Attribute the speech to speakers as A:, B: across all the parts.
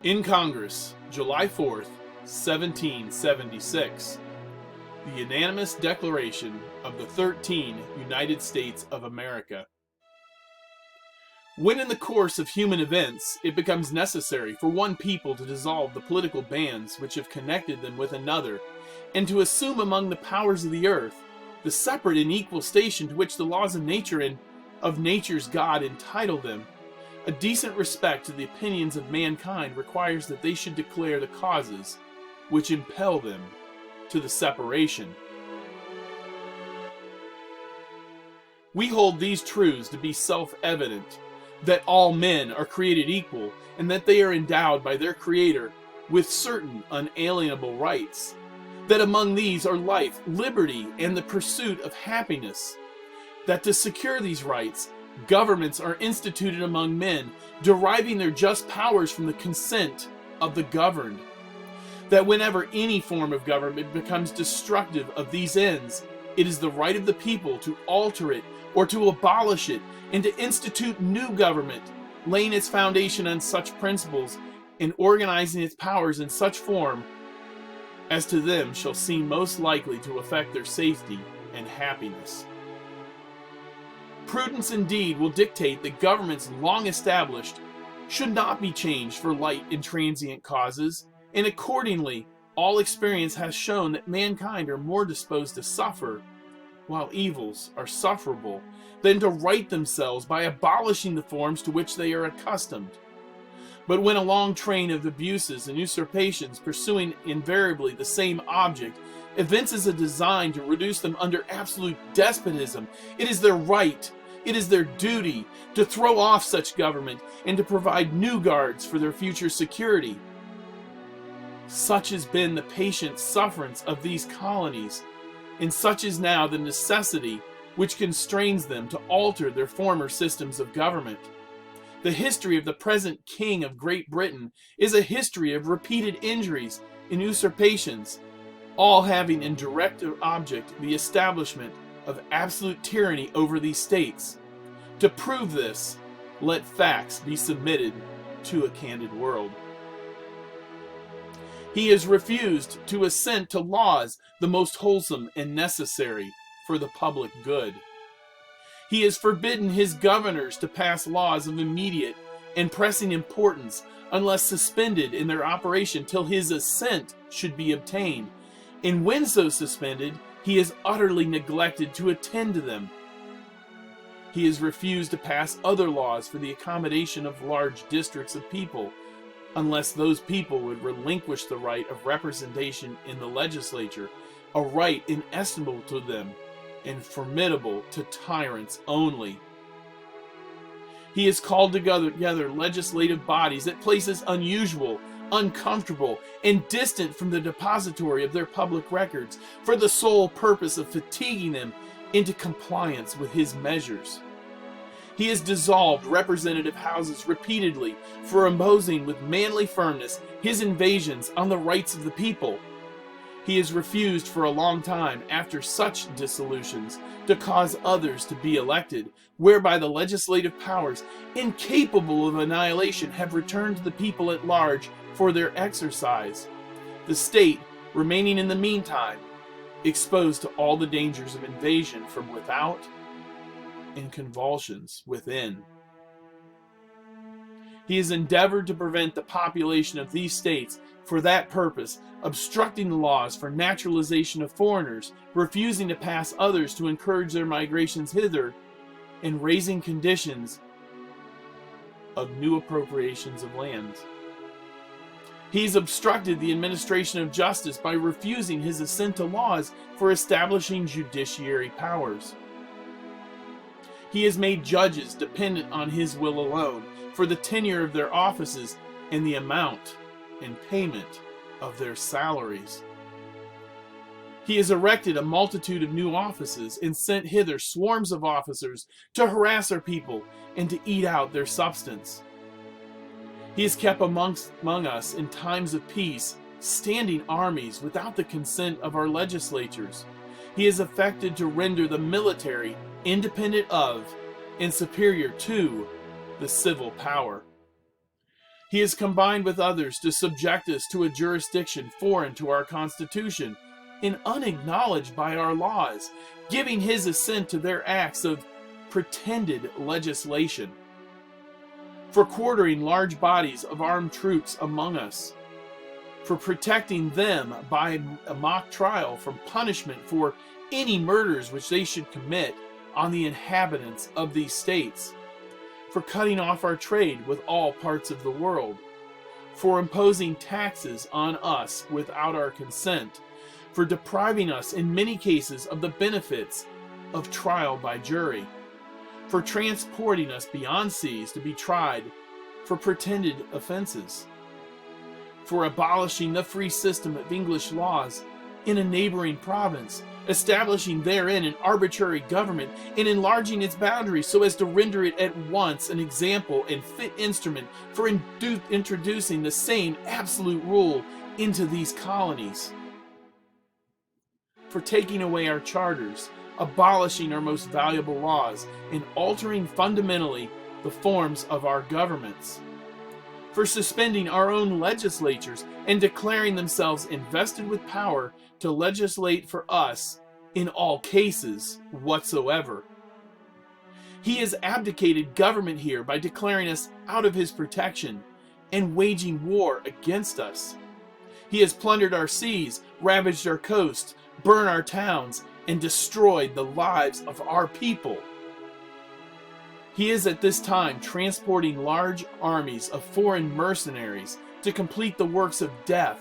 A: In Congress, July 4th, 1776, the unanimous declaration of the 13 United States of America. When in the course of human events it becomes necessary for one people to dissolve the political bands which have connected them with another, and to assume among the powers of the earth the separate and equal station to which the laws of nature and of nature's God entitle them, a decent respect to the opinions of mankind requires that they should declare the causes which impel them to the separation. We hold these truths to be self-evident, that all men are created equal, and that they are endowed by their Creator with certain unalienable rights, that among these are life, liberty, and the pursuit of happiness, that to secure these rights, governments are instituted among men, deriving their just powers from the consent of the governed, that whenever any form of government becomes destructive of these ends, it is the right of the people to alter it or to abolish it, and to institute new government, laying its foundation on such principles and organizing its powers in such form as to them shall seem most likely to affect their safety and happiness. Prudence indeed will dictate that governments long established should not be changed for light and transient causes, and accordingly all experience has shown that mankind are more disposed to suffer, while evils are sufferable, than to right themselves by abolishing the forms to which they are accustomed. But when a long train of abuses and usurpations, pursuing invariably the same object, evinces a design to reduce them under absolute despotism, it is their right, it is their duty, to throw off such government and to provide new guards for their future security. Such has been the patient sufferance of these colonies, and such is now the necessity which constrains them to alter their former systems of government. The history of the present King of Great Britain is a history of repeated injuries and usurpations, all having in direct object the establishment of absolute tyranny over these states. To prove this, let facts be submitted to a candid world. He has refused to assent to laws the most wholesome and necessary for the public good. He has forbidden his governors to pass laws of immediate and pressing importance unless suspended in their operation till his assent should be obtained, and when so suspended, he has utterly neglected to attend to them. He has refused to pass other laws for the accommodation of large districts of people, unless those people would relinquish the right of representation in the legislature, a right inestimable to them and formidable to tyrants only. He has called together legislative bodies at places unusual, uncomfortable, and distant from the depository of their public records, for the sole purpose of fatiguing them into compliance with his measures. He has dissolved representative houses repeatedly for imposing with manly firmness his invasions on the rights of the people. He has refused for a long time, after such dissolutions, to cause others to be elected, whereby the legislative powers, incapable of annihilation, have returned to the people at large for their exercise, the state remaining in the meantime exposed to all the dangers of invasion from without and convulsions within. He has endeavored to prevent the population of these states for that purpose, obstructing the laws for naturalization of foreigners, refusing to pass others to encourage their migrations hither, and raising conditions of new appropriations of lands. He has obstructed the administration of justice by refusing his assent to laws for establishing judiciary powers. He has made judges dependent on his will alone for the tenure of their offices and the amount and payment of their salaries. He has erected a multitude of new offices and sent hither swarms of officers to harass our people and to eat out their substance. He has kept among us in times of peace standing armies without the consent of our legislatures. He has affected to render the military independent of and superior to the civil power. He has combined with others to subject us to a jurisdiction foreign to our Constitution and unacknowledged by our laws, giving his assent to their acts of pretended legislation, for quartering large bodies of armed troops among us, for protecting them by a mock trial from punishment for any murders which they should commit on the inhabitants of these states, for cutting off our trade with all parts of the world, for imposing taxes on us without our consent, for depriving us in many cases of the benefits of trial by jury, for transporting us beyond seas to be tried for pretended offenses, for abolishing the free system of English laws in a neighboring province, establishing therein an arbitrary government, and enlarging its boundaries so as to render it at once an example and fit instrument for introducing the same absolute rule into these colonies, for taking away our charters, abolishing our most valuable laws, and altering fundamentally the forms of our governments, for suspending our own legislatures and declaring themselves invested with power to legislate for us in all cases whatsoever. He has abdicated government here by declaring us out of his protection and waging war against us. He has plundered our seas, ravaged our coasts, burned our towns, and destroyed the lives of our people. He is at this time transporting large armies of foreign mercenaries to complete the works of death,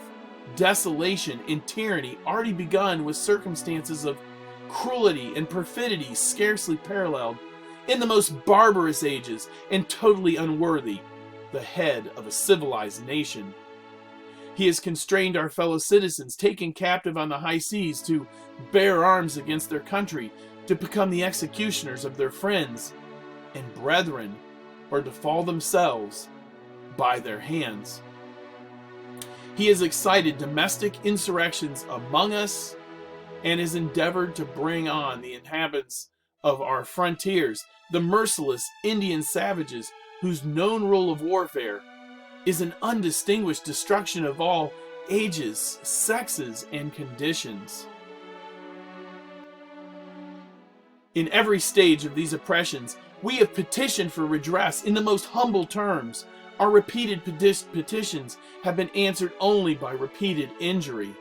A: desolation, and tyranny already begun with circumstances of cruelty and perfidy scarcely paralleled in the most barbarous ages and totally unworthy the head of a civilized nation. He has constrained our fellow citizens taken captive on the high seas to bear arms against their country, to become the executioners of their friends and brethren, or to fall themselves by their hands. He has excited domestic insurrections among us and has endeavored to bring on the inhabitants of our frontiers, the merciless Indian savages whose known rule of warfare is an undistinguished destruction of all ages, sexes, and conditions. In every stage of these oppressions, we have petitioned for redress in the most humble terms. Our repeated petitions have been answered only by repeated injury.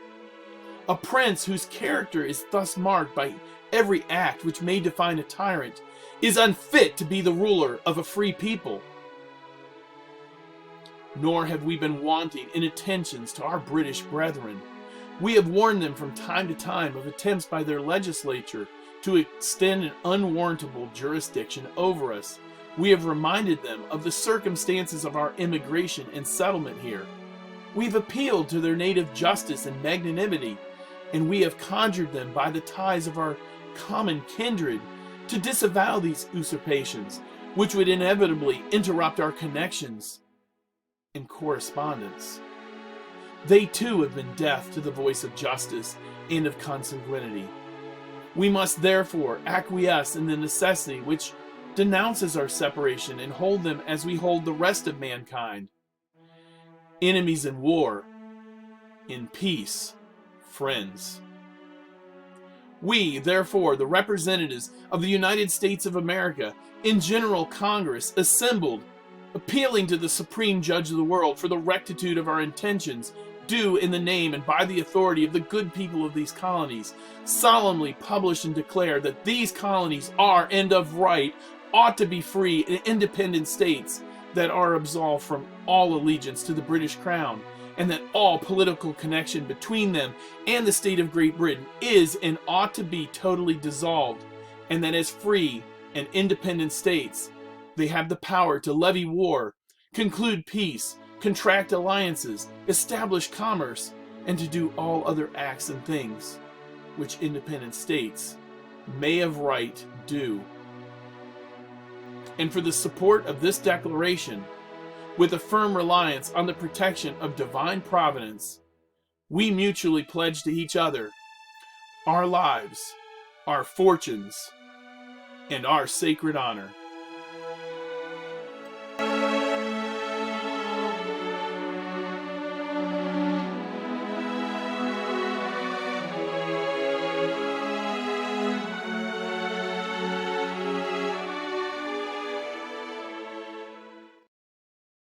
A: A prince whose character is thus marked by every act which may define a tyrant is unfit to be the ruler of a free people. Nor have we been wanting in attentions to our British brethren. We have warned them from time to time of attempts by their legislature to extend an unwarrantable jurisdiction over us. We have reminded them of the circumstances of our immigration and settlement here. We've appealed to their native justice and magnanimity, and we have conjured them by the ties of our common kindred to disavow these usurpations, which would inevitably interrupt our connections and correspondence. They too have been deaf to the voice of justice and of consanguinity. We must therefore acquiesce in the necessity which denounces our separation and hold them as we hold the rest of mankind. Enemies in war, in peace, friends. We, therefore, the representatives of the United States of America, in General Congress, assembled, appealing to the Supreme Judge of the world for the rectitude of our intentions, do in the name and by the authority of the good people of these colonies, solemnly publish and declare that these colonies are, and of right, ought to be free and independent states that are absolved from all allegiance to the British Crown, and that all political connection between them and the state of Great Britain is and ought to be totally dissolved, and that as free and independent states, they have the power to levy war, conclude peace, contract alliances, establish commerce, and to do all other acts and things which independent states may of right do. And for the support of this declaration, with a firm reliance on the protection of divine providence, we mutually pledge to each other our lives, our fortunes, and our sacred honor.